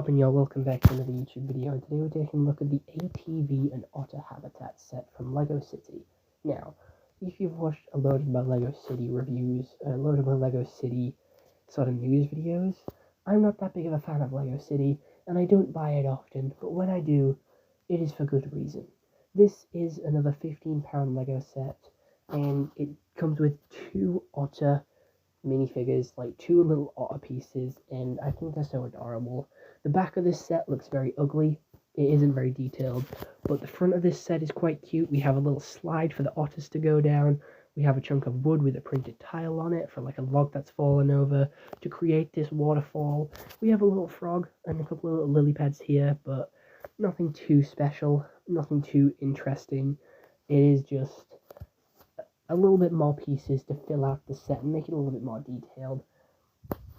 poppin', y'all? Welcome back to another YouTube video, and today we're taking a look at the ATV and Otter habitat set from LEGO City. Now, if you've watched a load of my LEGO City reviews, a load of my LEGO City sort of news videos, I'm not that big of a fan of LEGO City, and I don't buy it often, but when I do, it is for good reason. This is another £15 LEGO set, and it comes with two Otter minifigures, like two little otter pieces, and I think they're so adorable. The back of this set looks very ugly. It isn't very detailed, but the front of this set is quite cute. We have a little slide for the otters to go down. We have a chunk of wood with a printed tile on it for like a log that's fallen over to create this waterfall. We have a little frog and a couple of little lily pads here, but nothing too special, nothing too interesting. It is just a little bit more pieces to fill out the set and make it a little bit more detailed.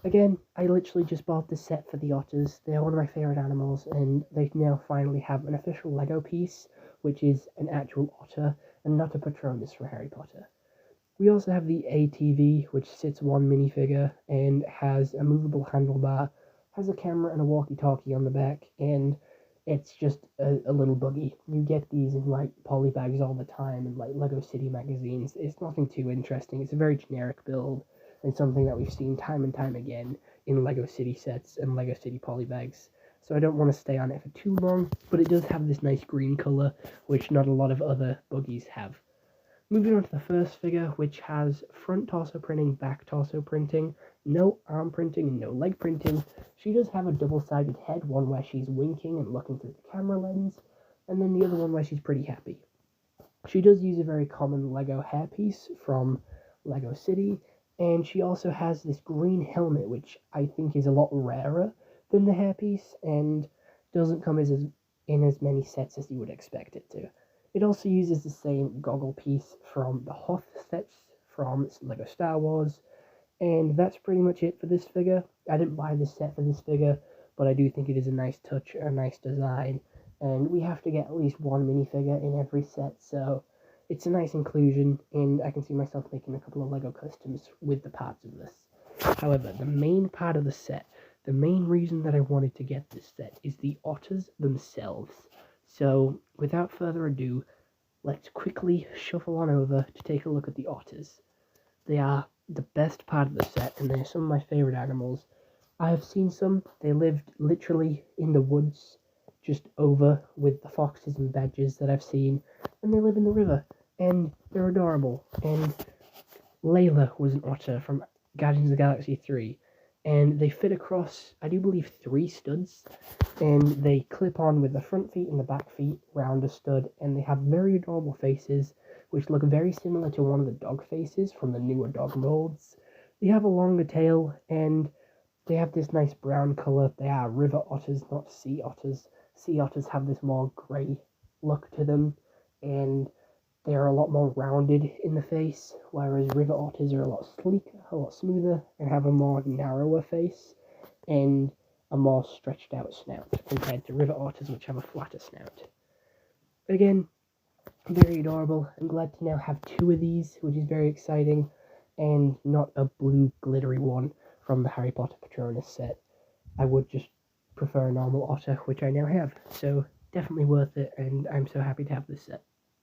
Again, I literally just bought this set for the otters. They are one of my favourite animals, and they now finally have an official LEGO piece, which is an actual otter and not a Patronus for Harry Potter. We also have the ATV, which sits one minifigure and has a movable handlebar, has a camera and a walkie-talkie on the back, and it's just a little buggy. You get these in like polybags all the time and like LEGO City magazines. It's nothing too interesting. It's a very generic build and something that we've seen time and time again in LEGO City sets and LEGO City polybags. So I don't want to stay on it for too long, but it does have this nice green colour, which not a lot of other buggies have. Moving on to the first figure, which has front torso printing, back torso printing, no arm printing, and no leg printing. She does have a double-sided head, one where she's winking and looking through the camera lens, and then the other one where she's pretty happy. She does use a very common LEGO hairpiece from LEGO City, and she also has this green helmet, which I think is a lot rarer than the hairpiece, and doesn't come in as many sets as you would expect it to. It also uses the same goggle piece from the Hoth sets from LEGO Star Wars, and that's pretty much it for this figure. I didn't buy this set for this figure, but I do think it is a nice touch, a nice design, and we have to get at least one minifigure in every set, so it's a nice inclusion, and I can see myself making a couple of LEGO customs with the parts of this. However, the main part of the set, the main reason that I wanted to get this set is the otters themselves. So, without further ado, let's quickly shuffle on over to take a look at the otters. They are the best part of the set, and they're some of my favourite animals. I have seen some. They lived literally in the woods, just over with the foxes and badgers that I've seen, and they live in the river, and they're adorable. And Layla was an otter from Guardians of the Galaxy 3, and they fit across, I do believe, 3 studs, and they clip on with the front feet and the back feet round a stud, and they have very adorable faces, which look very similar to one of the dog faces from the newer dog molds. They have a longer tail, and they have this nice brown colour. They are river otters, not sea otters. Sea otters have this more grey look to them, and they are a lot more rounded in the face, whereas river otters are a lot sleeker, a lot smoother, and have a more narrower face, and a more stretched out snout, compared to river otters, which have a flatter snout. Again, very adorable. I'm glad to now have 2 of these, which is very exciting, and not a blue glittery one from the Harry Potter Patronus set. I would just prefer a normal otter, which I now have, so definitely worth it, and I'm so happy to have this set.